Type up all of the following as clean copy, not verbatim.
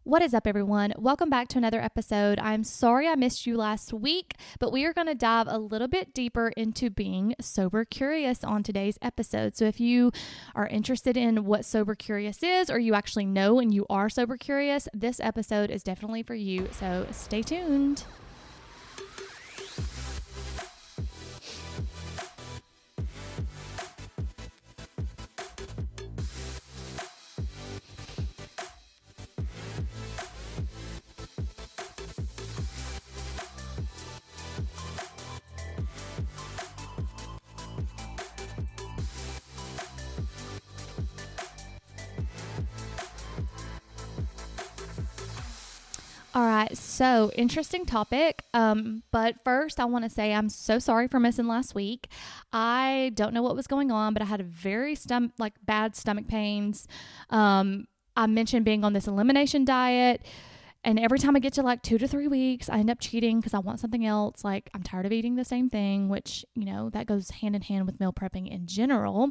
What is up, everyone? Welcome back to another episode. I'm sorry I missed you last week, but we are going to dive a little bit deeper into being sober curious on today's episode. So if you are interested in what sober curious is, or you actually know and you are sober curious, this episode is definitely for you. So stay tuned. All right, so interesting topic. But first, I want to say I'm so sorry for missing last week. I don't know what was going on, but I had a very bad stomach pains. I mentioned being on this elimination diet, and every time I get to 2 to 3 weeks, I end up cheating because I want something else. I'm tired of eating the same thing, which, that goes hand in hand with meal prepping in general.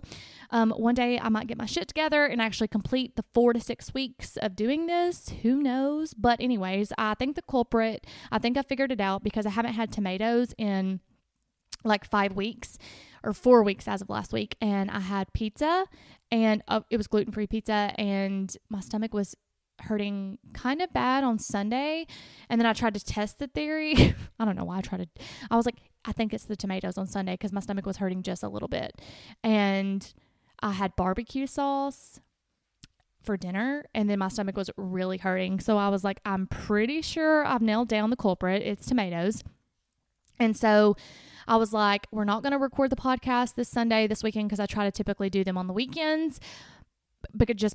One day I might get my shit together and actually complete the 4 to 6 weeks of doing this. Who knows? But anyways, I think I figured it out because I haven't had tomatoes in 5 weeks or 4 weeks as of last week. And I had pizza and it was gluten-free pizza, and my stomach was hurting kind of bad on Sunday. And then I tried to test the theory. I don't know why I was like, I think it's the tomatoes on Sunday because my stomach was hurting just a little bit. And I had barbecue sauce for dinner, and then my stomach was really hurting. So I was like, I'm pretty sure I've nailed down the culprit. It's tomatoes. And so I was like, we're not going to record the podcast this weekend because I try to typically do them on the weekends,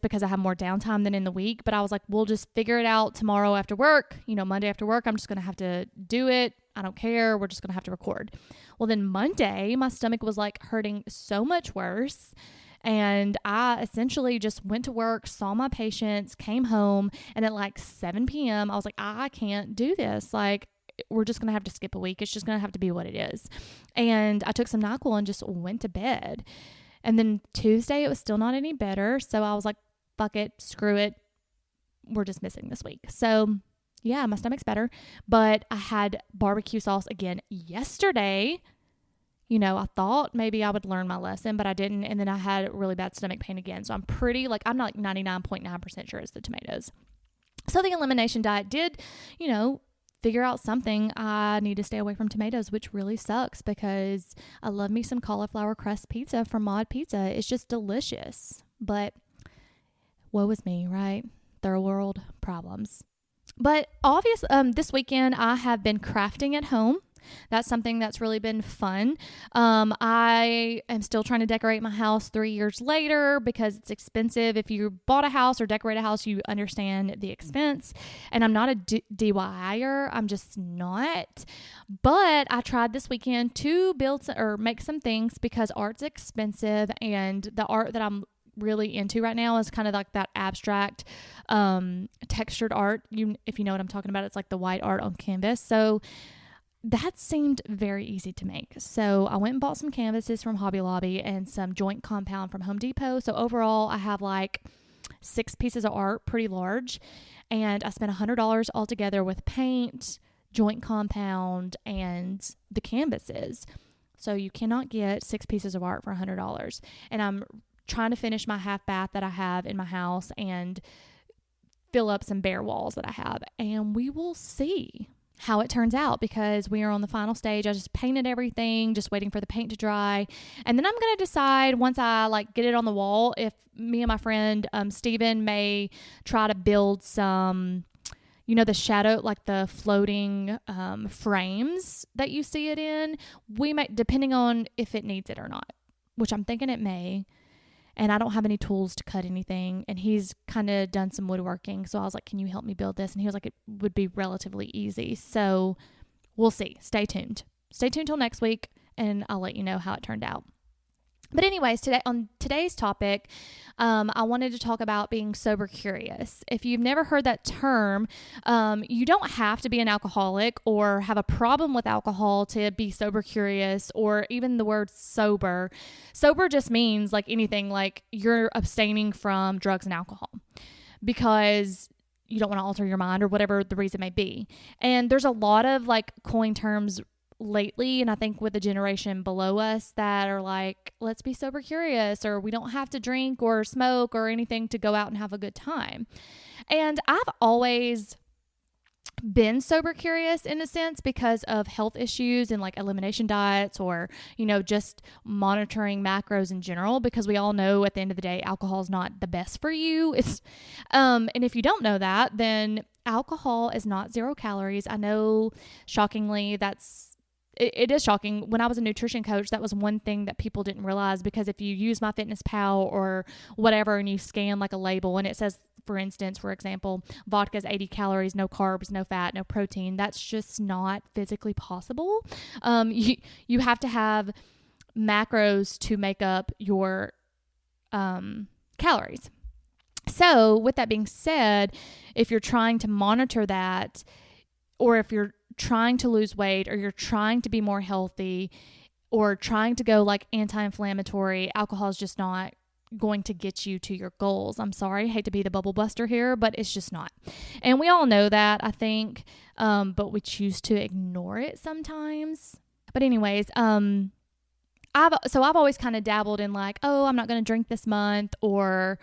because I have more downtime than in the week. But I was like, we'll just figure it out tomorrow after work. Monday after work, I'm just going to have to do it. I don't care. We're just going to have to record. Well, then Monday, my stomach was hurting so much worse. And I essentially just went to work, saw my patients, came home, and at 7 p.m., I was like, I can't do this. We're just going to have to skip a week. It's just going to have to be what it is. And I took some NyQuil and just went to bed. And then Tuesday, it was still not any better. So I was like, fuck it, screw it. We're just missing this week. So yeah, my stomach's better. But I had barbecue sauce again yesterday. I thought maybe I would learn my lesson, but I didn't. And then I had really bad stomach pain again. So I'm I'm not 99.9% sure it's the tomatoes. So the elimination diet did, figure out something. I need to stay away from tomatoes, which really sucks because I love me some cauliflower crust pizza from Mod Pizza. It's just delicious. But woe is me, right? Third world problems. But obviously, this weekend I have been crafting at home. That's something that's really been fun. I am still trying to decorate my house 3 years later because it's expensive. If you bought a house or decorate a house, you understand the expense. And I'm not a DIYer. I'm just not. But I tried this weekend to make some things because art's expensive, and the art that I'm really into right now is kind of like that abstract textured art. If you know what I'm talking about, it's like the white art on canvas. So that seemed very easy to make. So I went and bought some canvases from Hobby Lobby and some joint compound from Home Depot. So overall, I have 6 pieces of art, pretty large. And I spent $100 altogether with paint, joint compound, and the canvases. So you cannot get 6 pieces of art for $100. And I'm trying to finish my half bath that I have in my house and fill up some bare walls that I have. And we will see how it turns out because we are on the final stage. I just painted everything, just waiting for the paint to dry. And then I'm going to decide once I get it on the wall if me and my friend Steven may try to build some, the shadow, the floating frames that you see it in. We might, depending on if it needs it or not, which I'm thinking it may. And I don't have any tools to cut anything. And he's kind of done some woodworking. So I was like, can you help me build this? And he was like, it would be relatively easy. So we'll see. Stay tuned. Stay tuned till next week, and I'll let you know how it turned out. But anyways, today's topic, I wanted to talk about being sober curious. If you've never heard that term, you don't have to be an alcoholic or have a problem with alcohol to be sober curious, or even the word sober. Sober just means anything, you're abstaining from drugs and alcohol, because you don't want to alter your mind or whatever the reason may be. And there's a lot of like coined terms lately, and I think with the generation below us that are like, let's be sober curious, or we don't have to drink or smoke or anything to go out and have a good time. And I've always been sober curious in a sense because of health issues and like elimination diets, or, just monitoring macros in general, because we all know at the end of the day, alcohol is not the best for you. And if you don't know that, then alcohol is not 0 calories. I know, shockingly, it is shocking. When I was a nutrition coach, that was one thing that people didn't realize, because if you use MyFitnessPal or whatever and you scan like a label and it says, for example, vodka is 80 calories, no carbs, no fat, no protein, that's just not physically possible. You have to have macros to make up your calories. So with that being said, if you're trying to monitor that, or if you're trying to lose weight, or you're trying to be more healthy, or trying to go like anti-inflammatory, alcohol is just not going to get you to your goals. I'm sorry, I hate to be the bubble buster here, but it's just not. And we all know that, I think, but we choose to ignore it sometimes. But anyways, I've always kind of dabbled in like, oh, I'm not going to drink this month, or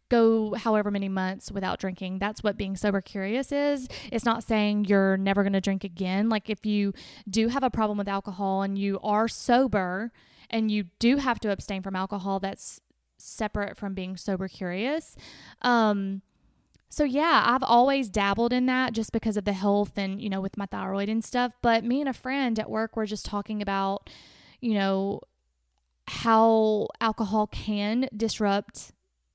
go however many months without drinking. That's what being sober curious is. It's not saying you're never going to drink again. Like if you do have a problem with alcohol and you are sober and you do have to abstain from alcohol, that's separate from being sober curious. So yeah, I've always dabbled in that just because of the health and, with my thyroid and stuff. But me and a friend at work were just talking about, how alcohol can disrupt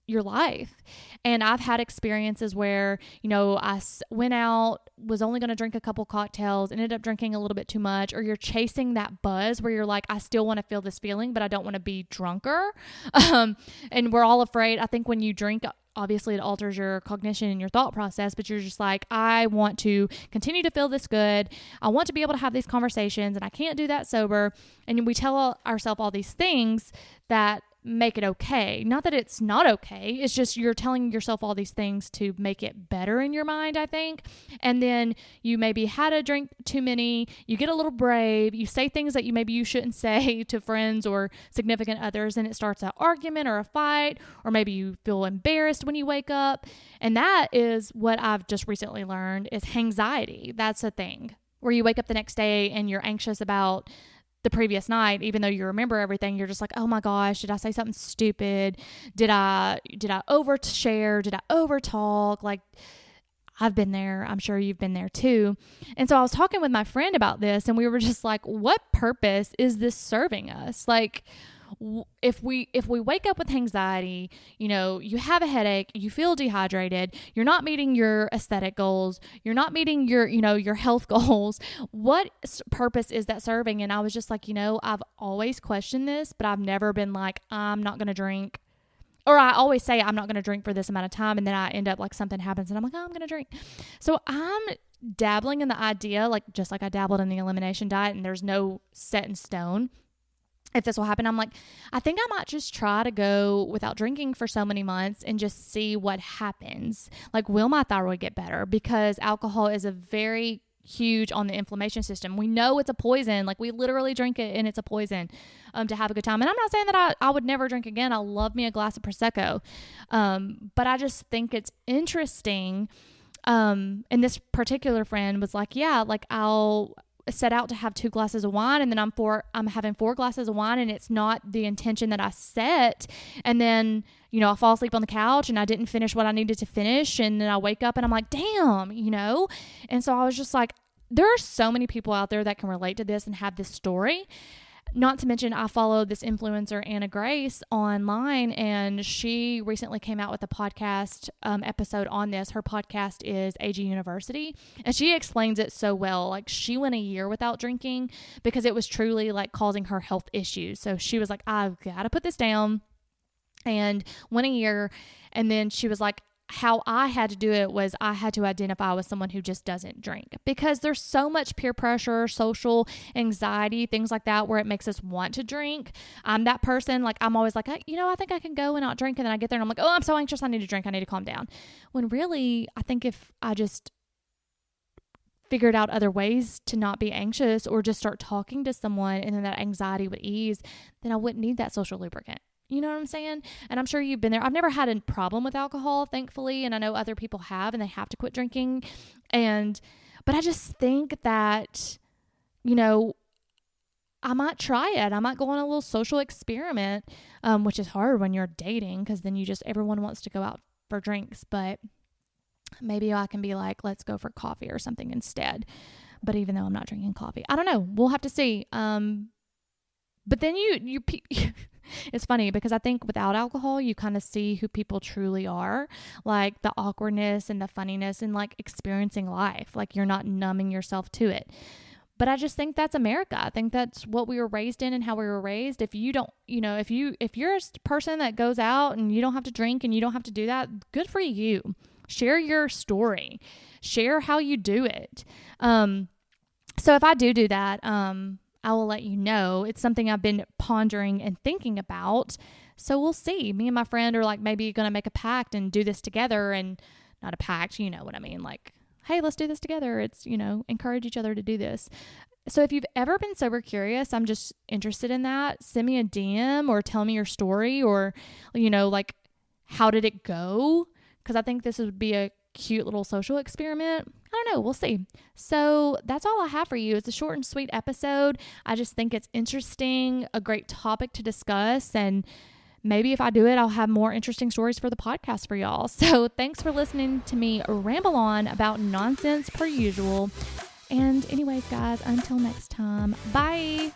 your life. And I've had experiences where, I went out, was only going to drink a couple cocktails, ended up drinking a little bit too much, or you're chasing that buzz where you're like, I still want to feel this feeling, but I don't want to be drunker. And we're all afraid. I think when you drink, obviously it alters your cognition and your thought process, but you're just like, I want to continue to feel this good. I want to be able to have these conversations, and I can't do that sober. And we tell ourselves all these things that make it okay. Not that it's not okay. It's just you're telling yourself all these things to make it better in your mind, I think. And then you maybe had a drink too many. You get a little brave. You say things that you shouldn't say to friends or significant others, and it starts an argument or a fight, or maybe you feel embarrassed when you wake up. And that is what I've just recently learned is anxiety. That's a thing where you wake up the next day and you're anxious about the previous night, even though you remember everything. You're just like, oh my gosh, did I say something stupid? Did I overshare? Did I overtalk? Like, I've been there. I'm sure you've been there too. And so I was talking with my friend about this, and we were just like, what purpose is this serving us? Like, if we wake up with anxiety, you have a headache, you feel dehydrated, you're not meeting your aesthetic goals, you're not meeting your health goals, what purpose is that serving? And I was just like, I've always questioned this, but I've never been like, I'm not going to drink. Or I always say I'm not going to drink for this amount of time, and then I end up like something happens and I'm like, oh, I'm going to drink. So I'm dabbling in the idea, like just like I dabbled in the elimination diet, and there's no set in stone if this will happen. I'm like, I think I might just try to go without drinking for so many months and just see what happens. Like, will my thyroid get better? Because alcohol is a very huge on the inflammation system. We know it's a poison. Like, we literally drink it and it's a poison to have a good time. And I'm not saying that I would never drink again. I love me a glass of Prosecco. But I just think it's interesting. And this particular friend was like, yeah, like I'll set out to have 2 glasses of wine, and then I'm having 4 glasses of wine, and it's not the intention that I set. And then, I fall asleep on the couch and I didn't finish what I needed to finish. And then I wake up and I'm like, damn, And so I was just like, there are so many people out there that can relate to this and have this story. Not to mention, I follow this influencer, Anna Grace, online, and she recently came out with a podcast episode on this. Her podcast is AG University, and she explains it so well. Like, she went a year without drinking because it was truly like causing her health issues. So she was like, I've got to put this down, and went a year. And then she was like, how I had to do it was I had to identify with someone who just doesn't drink, because there's so much peer pressure, social anxiety, things like that, where it makes us want to drink. I'm that person. Like, I'm always like, I think I can go and not drink. And then I get there and I'm like, oh, I'm so anxious. I need to drink. I need to calm down. When really, I think if I just figured out other ways to not be anxious, or just start talking to someone, and then that anxiety would ease, then I wouldn't need that social lubricant. You know what I'm saying? And I'm sure you've been there. I've never had a problem with alcohol, thankfully. And I know other people have, and they have to quit drinking. But I just think that, I might try it. I might go on a little social experiment, which is hard when you're dating, because then everyone wants to go out for drinks. But maybe I can be like, let's go for coffee or something instead. But even though I'm not drinking coffee, I don't know. We'll have to see. But then it's funny, because I think without alcohol, you kind of see who people truly are, like the awkwardness and the funniness and like experiencing life. Like, you're not numbing yourself to it. But I just think that's America. I think that's what we were raised in and how we were raised. If you don't, if you're a person that goes out and you don't have to drink and you don't have to do that, good for you. Share your story. Share how you do it. So if I do that, I will let you know. It's something I've been pondering and thinking about. So we'll see. Me and my friend are like maybe going to make a pact and do this together, and not a pact, you know what I mean? Like, hey, let's do this together. It's, encourage each other to do this. So if you've ever been sober curious, I'm just interested in that. Send me a DM or tell me your story, or, like, how did it go? Because I think this would be a cute little social experiment. I don't know. We'll see. So that's all I have for you. It's a short and sweet episode. I just think it's interesting, a great topic to discuss, and maybe if I do it, I'll have more interesting stories for the podcast for y'all. So thanks for listening to me ramble on about nonsense per usual. And anyways, guys, until next time, bye.